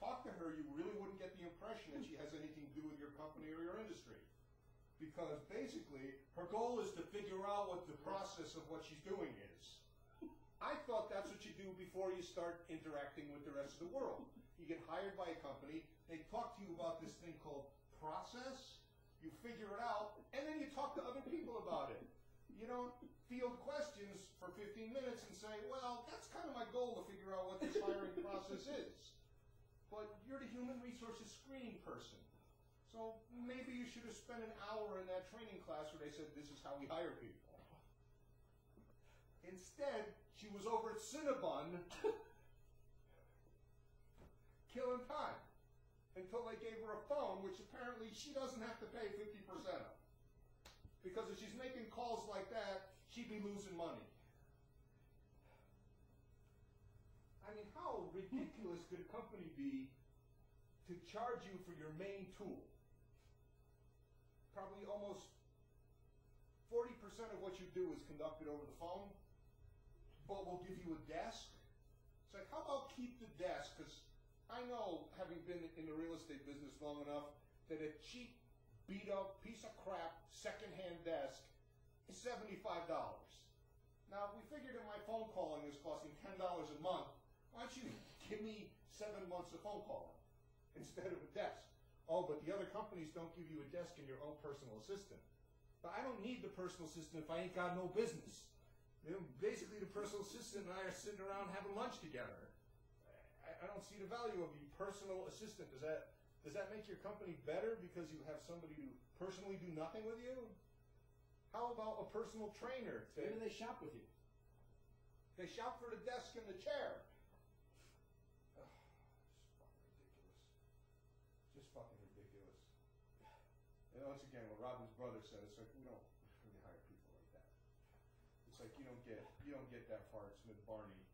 talk to her, you really wouldn't get the impression that she has anything to do with your company or your industry. Because basically, her goal is to figure out what the process of what she's doing is. I thought that's what you do before you start interacting with the rest of the world. You get hired by a company, they talk to you about this thing called process, you figure it out, and then you talk to other people about it. You don't field questions for 15 minutes and say, well, that's kind of my goal to figure out what this hiring process is. But you're the human resources screening person. So maybe you should have spent an hour in that training class where they said, this is how we hire people. Instead, she was over at Cinnabon killing time until they gave her a phone, which apparently she doesn't have to pay 50% of. Because if she's making calls like that, she'd be losing money. I mean, how ridiculous could a company be to charge you for your main tool? Probably almost 40% of what you do is conducted over the phone, but we'll give you a desk. It's like, how about keep the desk? Because I know, having been in the real estate business long enough, that a cheap, beat-up piece of crap second-hand desk is $75. Now, if we figured that my phone calling is costing $10 a month, why don't you give me 7 months of phone calling instead of a desk? Oh, but the other companies don't give you a desk and your own personal assistant. But I don't need the personal assistant if I ain't got no business. You know, basically, the personal assistant and I are sitting around having lunch together. I don't see the value of the personal assistant. Does that make your company better because you have somebody to personally do nothing with you? How about a personal trainer? Maybe they shop with you. They shop for the desk and the chair. Oh, it's fucking ridiculous. Just fucking ridiculous. And once again, what Robin's brother said, it's like, we don't really hire people like that. It's like you don't get that far at Smith Barney